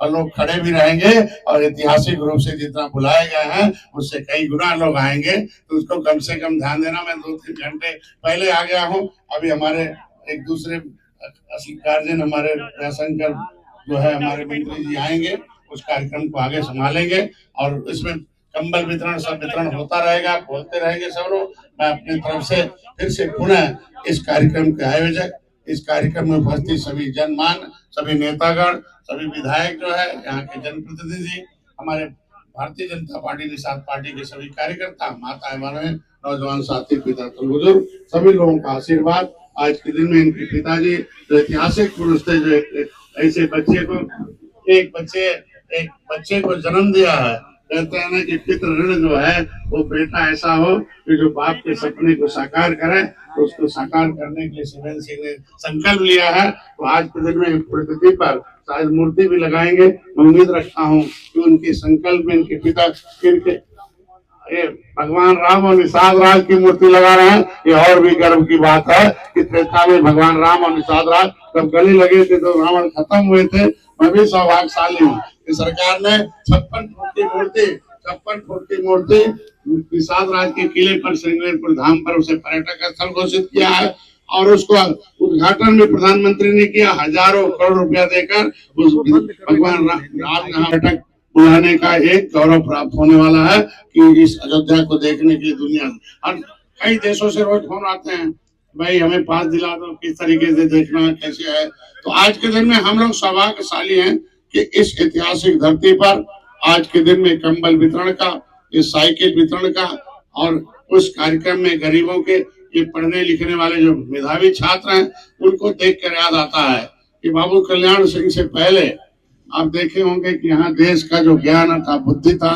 और लोग खड़े भी रहेंगे और ऐतिहासिक रूप से जितना बुलाए गए हैं उससे कई गुना लोग आएंगे, तो उसको कम से कम ध्यान देना। मैं 2-3 घंटे पहले आ गया हूँ। अभी हमारे एक दूसरे असली गार्जियन हमारे दयाशंकर जो है हमारे मंत्री जी आएंगे, उस कार्यक्रम को आगे संभालेंगे और इसमें कंबल वितरण सब वितरण होता रहेगा, बोलते रहेंगे सब लोग। मैं अपनी तरफ से फिर से पुनः इस कार्यक्रम के आयोजक, इस कार्यक्रम में उपस्थित सभी जनमान, सभी नेतागण, सभी विधायक जो है, यहाँ के जनप्रतिनिधि, हमारे भारतीय जनता पार्टी निषाद पार्टी के सभी कार्यकर्ता, माताएं बहनें, नौजवान साथी, पिता तो बुजुर्ग, सभी लोगों का आशीर्वाद आज के दिन में इनके पिताजी जो ऐतिहासिक पुरुष थे, जो ऐसे एक बच्चे को जन्म दिया है। कहते हैं ना कि पितृ ऋण जो है वो बेटा ऐसा हो कि जो बाप के सपने को साकार करे, तो उसको साकार करने के लिए शिवेंद्र सिंह ने संकल्प लिया है। तो आज के दिन में प्रकृति पर शायद मूर्ति भी लगाएंगे। मैं उम्मीद रखता हूँ कि उनके संकल्प में इनके पिता इनके भगवान राम और निषाद राज की मूर्ति लगा रहे हैं। ये और भी गर्व की बात है कि त्रेता में भगवान राम और निषाद राज जब गले लगे थे तो रावण खत्म हुए थे। मैं भी सौभाग्यशाली हूँ कि सरकार ने 56 फुट की मूर्ति निषाद राज के किले पर श्रृंगेरपुर धाम पर उसे पर्यटक स्थल घोषित किया है और उसको उद्घाटन भी प्रधानमंत्री ने किया। हजारों करोड़ रुपया देकर उस भगवान राम यहाँ पर्यटक बुलाने का एक गौरव प्राप्त होने वाला है कि इस अयोध्या को देखने के लिए दुनिया और कई देशों से रोज फोन आते हैं, भाई हमें पास दिला दो, किस तरीके से देखना है, कैसे है। तो आज के दिन में हम लोग सौभाग्यशाली हैं कि इस ऐतिहासिक धरती पर आज के दिन में कंबल वितरण का, इस साइकिल वितरण का और उस कार्यक्रम में गरीबों के ये पढ़ने लिखने वाले जो मेधावी छात्र हैं उनको देख कर याद आता है कि बाबू कल्याण सिंह से पहले आप देखे होंगे कि यहाँ देश का जो ज्ञान था, बुद्धि था,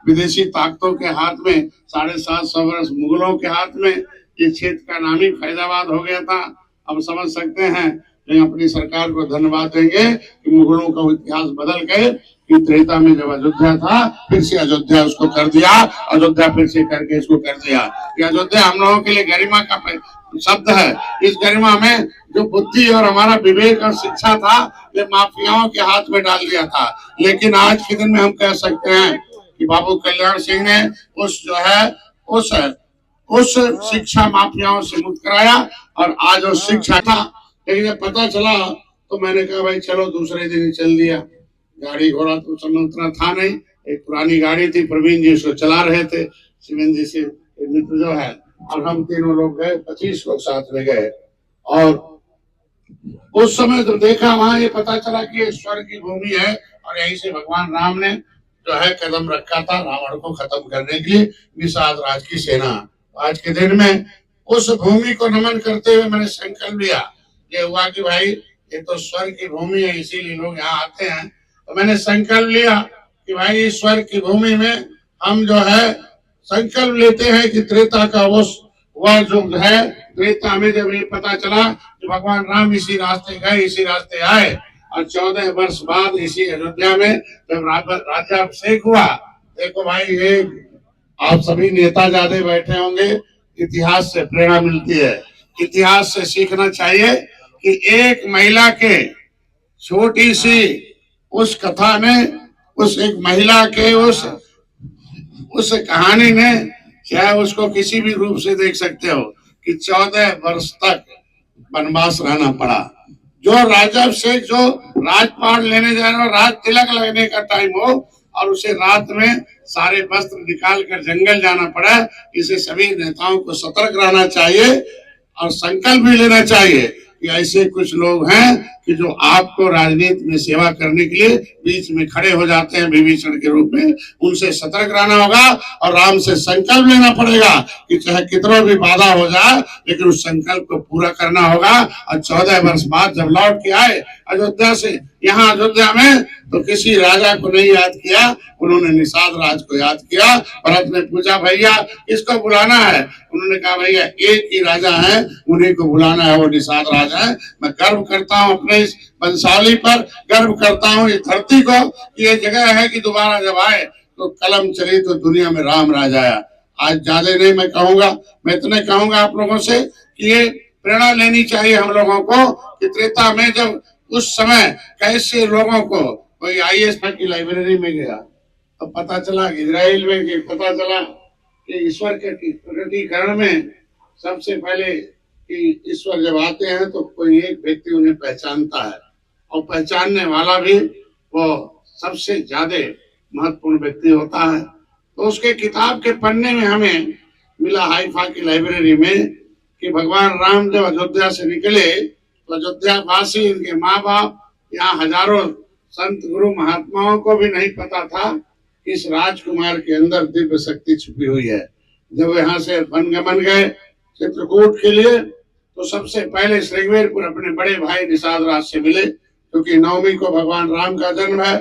विदेशी ताकतों के हाथ में 750 वर्ष मुगलों के हाथ में इस क्षेत्र का नाम ही फैजाबाद हो गया था। हम समझ सकते हैं, लेकिन अपनी सरकार को धन्यवाद देंगे कि मुगलों का इतिहास बदल गए कि त्रेता में जब अयोध्या था फिर से अयोध्या उसको कर दिया, अयोध्या फिर से करके इसको कर दिया। कि अयोध्या हम लोगों के लिए गरिमा का शब्द है। इस गरिमा में जो बुद्धि और हमारा विवेक और शिक्षा था ये माफियाओं के हाथ में डाल दिया था। लेकिन आज के दिन में हम कह सकते हैं कि बाबू कल्याण सिंह ने उस शिक्षा माफियाओं से मुक्त कराया और आज वो शिक्षा था। लेकिन जब पता चला तो मैंने कहा भाई चलो दूसरे दिन ही चल दिया। गाड़ी घोड़ा तो समय उतना था नहीं, एक पुरानी गाड़ी थी, प्रवीण जी उसको चला रहे थे, शिवेंद्र जी से मित्र जो है, और हम तीनों लोग गए, 25 लोग साथ में गए। और उस समय जब देखा वहां ये पता चला कि ये स्वर्ग की भूमि है और यहीं से भगवान राम ने जो है कदम रखा था रावण को खत्म करने के लिए, निषाद राज की सेना। आज के दिन में उस भूमि को नमन करते हुए मैंने संकल्प लिया। ये हुआ कि भाई ये तो स्वर्ग की भूमि है, इसीलिए लोग यहाँ आते हैं। तो मैंने संकल्प लिया कि भाई इस स्वर्ग की भूमि में हम जो है संकल्प लेते हैं कि त्रेता का वह जो है, त्रेता में जब ये पता चला कि भगवान राम इसी रास्ते गए, इसी रास्ते आए और 14 वर्ष बाद इसी अयोध्या में जब राज्याभिषेक हुआ। देखो भाई ये आप सभी नेता ज्यादा बैठे होंगे, इतिहास से प्रेरणा मिलती है, इतिहास से सीखना चाहिए कि एक महिला के छोटी सी उस कथा ने, उस एक महिला के उस कहानी ने, चाहे उसको किसी भी रूप से देख सकते हो कि 14 वर्ष तक वनवास रहना पड़ा। जो राज्याभिषेक, जो राजपाट लेने जा रहे हो, राज तिलक लगने का टाइम हो और उसे रात में सारे वस्त्र निकाल कर जंगल जाना पड़ा। इसे सभी नेताओं को सतर्क रहना चाहिए और संकल्प भी लेना चाहिए कि ऐसे कुछ लोग हैं कि जो आपको राजनीति में सेवा करने के लिए बीच में खड़े हो जाते हैं विभीषण के रूप में। उनसे सतर्क रहना होगा और राम से संकल्प लेना पड़ेगा कि चाहे कितना भी बाधा हो जाए लेकिन उस संकल्प को पूरा करना होगा। और 14 वर्ष बाद जब लौट के आए अयोध्या से, यहाँ अयोध्या में, तो किसी राजा को नहीं याद किया, उन्होंने निषाद राज को याद किया। भरत ने पूछा भैया किसको बुलाना है? उन्होंने कहा भैया एक ही राजा है, उन्हीं को बुलाना है, वो निषाद राज है। मैं गर्व करता हूँ अपने इस वंशावली पर, गर्व करता हूँ इस धरती को कि ये जगह है कि दोबारा जब आए तो कलम चली तो दुनिया में राम राज आया। आज ज्यादा नहीं मैं कहूंगा, मैं इतने कहूंगा आप लोगों से कि ये प्रेरणा लेनी चाहिए हम लोगों को कि त्रेता में जब उस समय कैसे लोगों को कोई आईएएस की लाइब्रेरी में गया तो पता चला कि इजराइल में कि पता चला कि ईश्वर के प्रकटीकरण में सबसे पहले कि ईश्वर जब आते हैं तो कोई एक व्यक्ति उन्हें पहचानता है और पहचानने वाला भी वो सबसे ज्यादा महत्वपूर्ण व्यक्ति होता है। तो उसके किताब के पन्ने में हमें मिला हाइफा की लाइब्रेरी में कि भगवान राम जब अयोध्या से निकले तो अयोध्या वासी, इनके माँ बाप, यहाँ हजारों संत गुरु महात्माओं को भी नहीं पता था कि इस राजकुमार के अंदर दिव्य शक्ति छुपी हुई है। जब यहाँ से वनगमन गए चित्रकूट के लिए तो सबसे पहले श्रृंगेरपुर अपने बड़े भाई निषाद राज से मिले, क्योंकि नवमी को भगवान राम का जन्म है,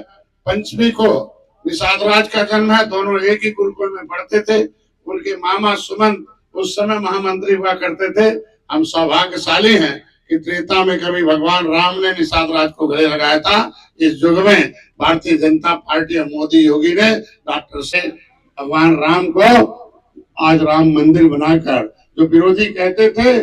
पंचमी को निषाद राज का जन्म है। दोनों एक ही गुरुकुल में पढ़ते थे। उनके मामा सुमंत उस समय महामंत्री हुआ करते थे। हम सौभाग्यशाली हैं कि त्रेता में कभी भगवान राम ने निषाद राज को गले लगाया था। इस युग में भारतीय जनता पार्टी और मोदी योगी ने डॉक्टर से भगवान राम को आज राम मंदिर बनाकर, जो विरोधी कहते थे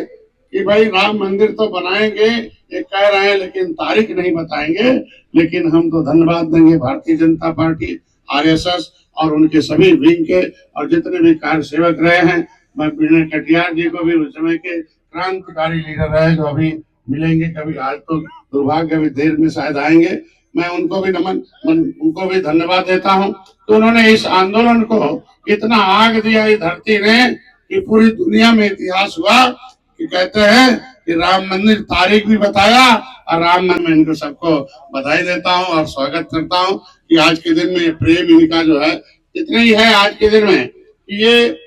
कि भाई राम मंदिर तो बनाएंगे, ये कह रहे हैं लेकिन तारीख नहीं बताएंगे, लेकिन हम तो धन्यवाद देंगे भारतीय जनता पार्टी, आरएसएस और उनके सभी विंग के और जितने भी कार्य सेवक रहे हैं। मैं विनय कटियार जी को भी उस समय के क्रांतिकारी लीडर रहे, जो अभी मिलेंगे कभी, आज तो दुर्भाग्य भी देर में शायद आएंगे, मैं उनको भी उनको भी धन्यवाद देता हूँ। तो उन्होंने इस आंदोलन को इतना आग दिया इस धरती ने कि पूरी दुनिया में इतिहास हुआ कि कहते हैं कि राम मंदिर तारीख भी बताया। और राम मंदिर में इनको सबको बधाई देता हूँ और स्वागत करता हूँ कि आज के दिन में प्रेम इनका जो है इतना ही है आज के दिन में कि ये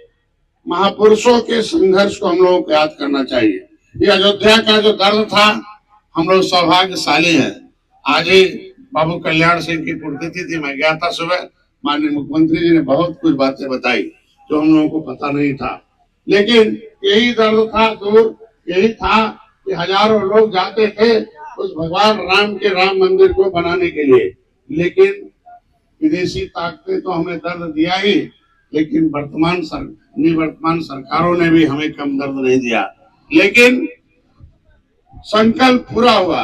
महापुरुषों के संघर्ष को हम लोगों को याद करना चाहिए। ये अयोध्या का जो दर्द था, हम लोग सौभाग्यशाली हैं। आज ही बाबू कल्याण सिंह की पुण्यतिथि थी, मैं गया था सुबह। माननीय मुख्यमंत्री जी ने बहुत कुछ बातें बताई जो हम लोगों को पता नहीं था, लेकिन यही दर्द था दूर, यही था कि हजारों लोग जाते थे उस भगवान राम के राम मंदिर को बनाने के लिए, लेकिन विदेशी ताकतें तो हमें दर्द दिया ही, लेकिन वर्तमान सरकारों ने भी हमें कम दर्द नहीं दिया। लेकिन संकल्प पूरा हुआ।